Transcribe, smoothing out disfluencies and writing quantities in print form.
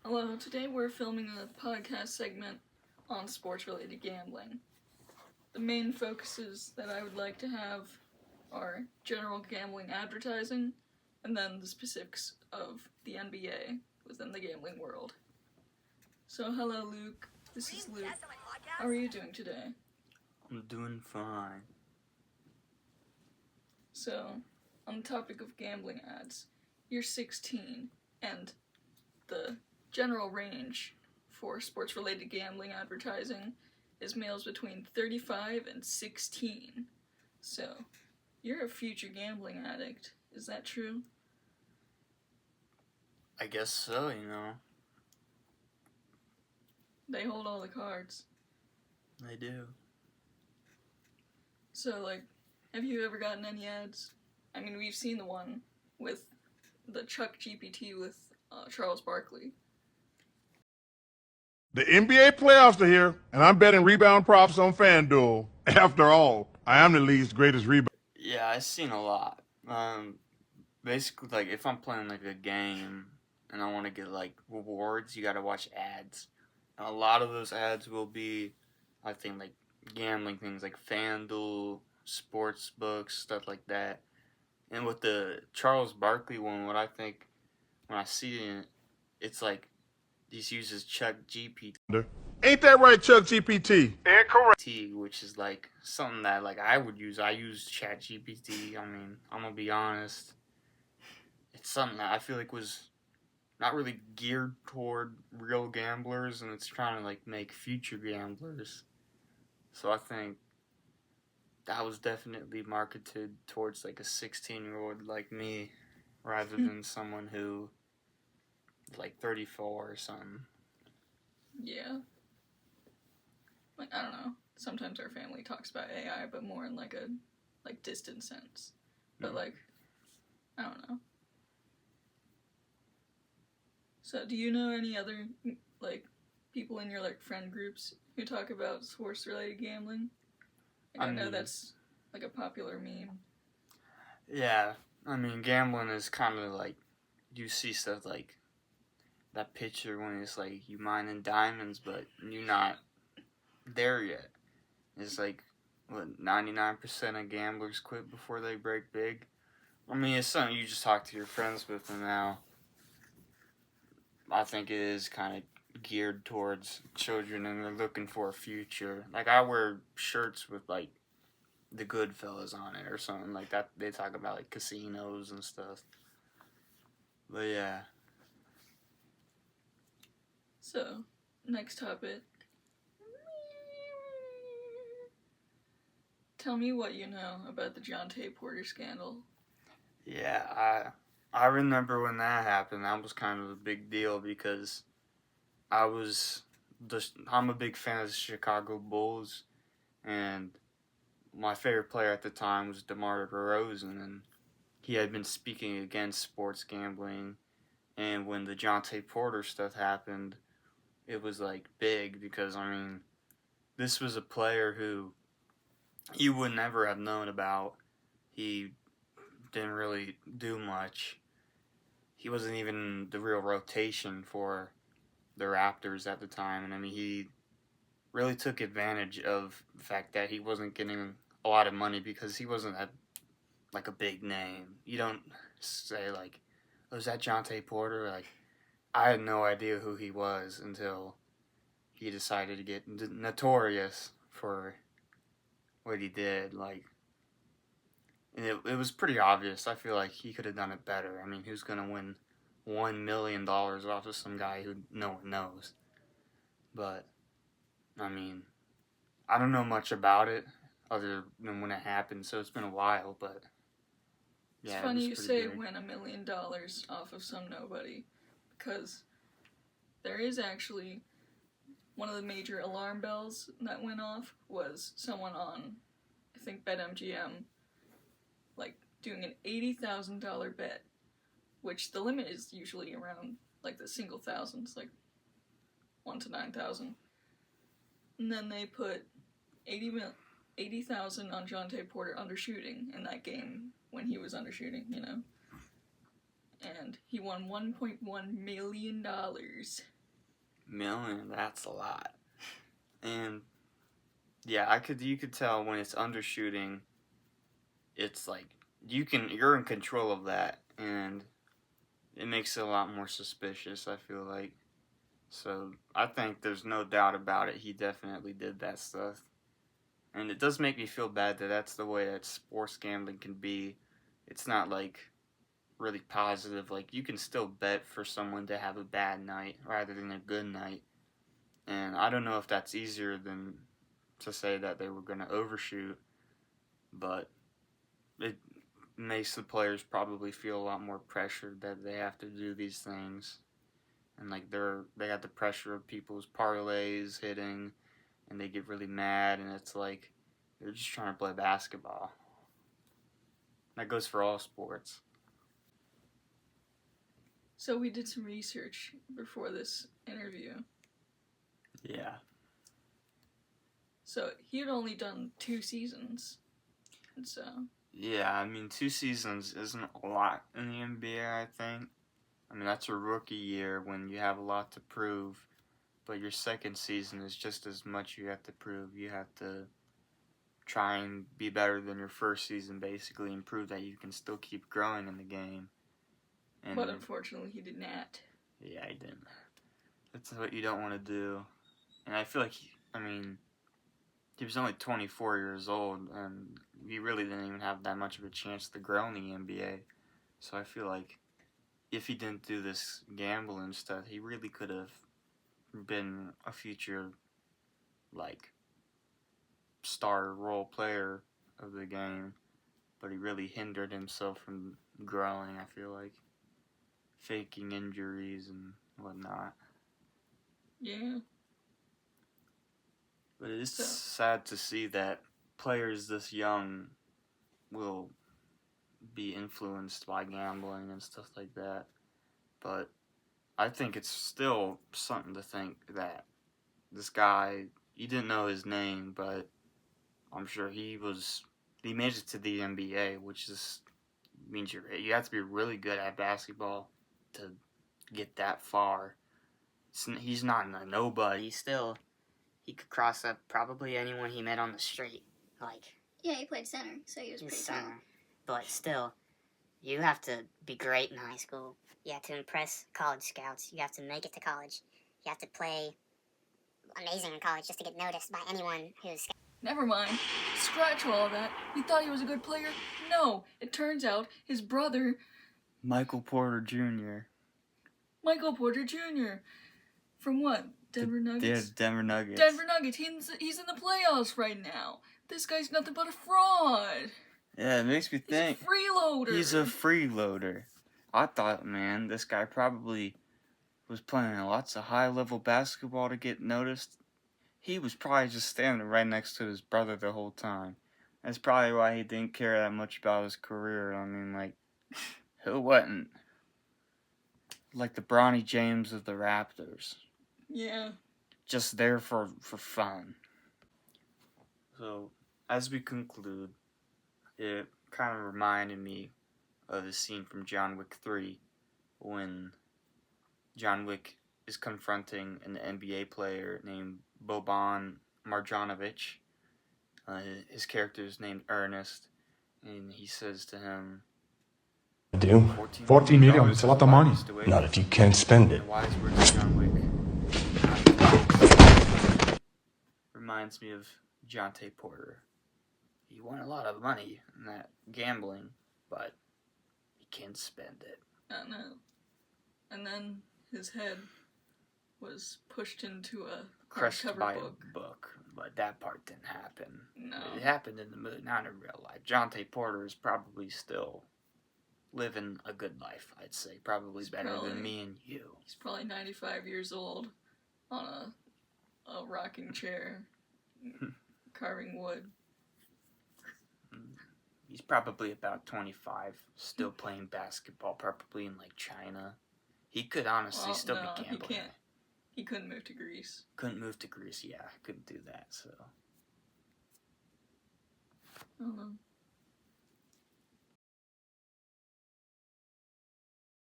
Hello, today we're filming a podcast segment on sports-related gambling. The main focuses that I would like to have are general gambling advertising, and then the specifics of the NBA within the gambling world. So hello Luke, this is Luke. How are you doing today? I'm doing fine. So, on the topic of gambling ads, you're 16, and the general range for sports-related gambling advertising is males between 35 and 16. So, you're a future gambling addict. Is that true? I guess so, you know. They hold all the cards. They do. So, have you ever gotten any ads? I mean, we've seen the one with the Chuck GPT with Charles Barkley. The NBA playoffs are here, and I'm betting rebound props on FanDuel. After all, I am the league's greatest rebound. Yeah, I've seen a lot. Basically, if I'm playing a game and I want to get rewards, you gotta watch ads. And a lot of those ads will be, I think, gambling things like FanDuel, sports books, stuff like that. And with the Charles Barkley one, what I think when I see it, it's this uses Chuck GPT. Ain't that right, Chuck GPT? Incorrect. Which is something that I would use. I use Chat GPT. I mean, I'm gonna be honest. It's something that I feel was not really geared toward real gamblers, and it's trying to make future gamblers. So I think that was definitely marketed towards a 16-year-old like me, rather than someone who is 34 or something. Yeah. I don't know. Sometimes our family talks about AI, but more in a distant sense. But I don't know. So, do you know any other people in your friend groups who talk about sports-related gambling? I know that's a popular meme. Yeah, I mean, gambling is kind of you see stuff that picture when it's you mining diamonds, but you're not there yet. It's 99% of gamblers quit before they break big. I mean, it's something you just talk to your friends with, and now I think it is kind of geared towards children, and they're looking for a future. I wear shirts with the Goodfellas on it or something like that. They talk about casinos and stuff. But yeah. So, next topic. Tell me what you know about the JONTAY Porter scandal. Yeah, I remember when that happened. That was kind of a big deal because I'm a big fan of the Chicago Bulls, and my favorite player at the time was DeMar DeRozan, and he had been speaking against sports gambling. And when the JONTAY Porter stuff happened, it was big because this was a player who you would never have known about. He didn't really do much. He wasn't even the real rotation for the Raptors at the time, and he really took advantage of the fact that he wasn't getting a lot of money because he wasn't a big name. You don't say oh, is that JONTAY Porter? I had no idea who he was until he decided to get notorious for what he did. And it was pretty obvious. I feel he could have done it better. I mean, who's gonna win $1 million off of some guy who no one knows? But I don't know much about it other than when it happened, so it's been a while. But yeah, it's funny you say big. win $1 million off of some nobody, because there is actually one of the major alarm bells that went off was someone on, I think, BetMGM, doing an $80,000 bet, which the limit is usually around the single thousands, 1 to 9,000. And then they put 80,000 on JONTAY Porter undershooting in that game when he was undershooting, and he won $1.1 million. million, that's a lot. And yeah, you could tell when it's undershooting, it's like you're in control of that, and it makes it a lot more suspicious, I feel like. So I think there's no doubt about it, he definitely did that stuff. And it does make me feel bad that that's the way that sports gambling can be. It's not like really positive. Like, you can still bet for someone to have a bad night rather than a good night. And I don't know if that's easier than to say that they were going to overshoot, but it makes the players probably feel a lot more pressured that they have to do these things. And like they got the pressure of people's parlays hitting, and they get really mad, and it's like they're just trying to play basketball. That goes for all sports. So we did some research before this interview. Yeah. So he had only done 2 seasons. And so... Yeah, I mean, 2 seasons isn't a lot in the NBA, I think. I mean, that's a rookie year when you have a lot to prove. But your second season is just as much you have to prove. You have to try and be better than your first season, basically, and prove that you can still keep growing in the game. And but unfortunately, he did not. Yeah, he didn't. That's what you don't want to do. And I feel like, he was only 24 years old, and he really didn't even have that much of a chance to grow in the NBA. So I feel like if he didn't do this gambling stuff, he really could have been a future, like, star role player of the game. But he really hindered himself from growing, I feel like. Faking injuries and whatnot. Yeah. But it is sad to see that players this young will be influenced by gambling and stuff like that. But I think it's still something to think that this guy, you didn't know his name, but I'm sure he made it to the NBA, which means you have to be really good at basketball to get that far. He's not a nobody. Still, he could cross up probably anyone he met on the street. Like, yeah, he played center, so he was pretty tall. But still, you have to be great in high school. You have to impress college scouts. You have to make it to college. You have to play amazing in college just to get noticed by anyone who's... Never mind. Scratch all that. We thought he was a good player. No, it turns out his brother... Michael Porter Jr. Michael Porter Jr. From what? Denver Nuggets? Yeah, Denver Nuggets. Denver Nuggets. He's in the playoffs right now. This guy's nothing but a fraud. Yeah, it makes me think. He's a freeloader. He's a freeloader. I thought, man, this guy probably was playing lots of high-level basketball to get noticed. He was probably just standing right next to his brother the whole time. That's probably why he didn't care that much about his career. I mean, like, who wouldn't? Like the Bronny James of the Raptors. Yeah. Just there for fun. So, as we conclude, it kind of reminded me of the scene from John Wick 3 when John Wick is confronting an NBA player named Boban Marjanovic. His character is named Ernest, and he says to him, Do? 14 million, it's a lot of money. Not if you can't spend it. The wise words of John Wick. Reminds me of JONTAY Porter. He won a lot of money in that gambling, but he can't spend it. I know. And then his head was pushed into a Crushed hardcover by book. a book, but that part didn't happen. No. It happened in the movie, not in real life. JONTAY Porter is probably still living a good life, I'd say. Probably better than me and you. He's probably 95 years old on a rocking chair, carving wood. He's probably about 25, still playing basketball, probably in like China. He could honestly still be gambling. He couldn't move to Greece. Couldn't move to Greece, yeah. Couldn't do that, so. I don't know.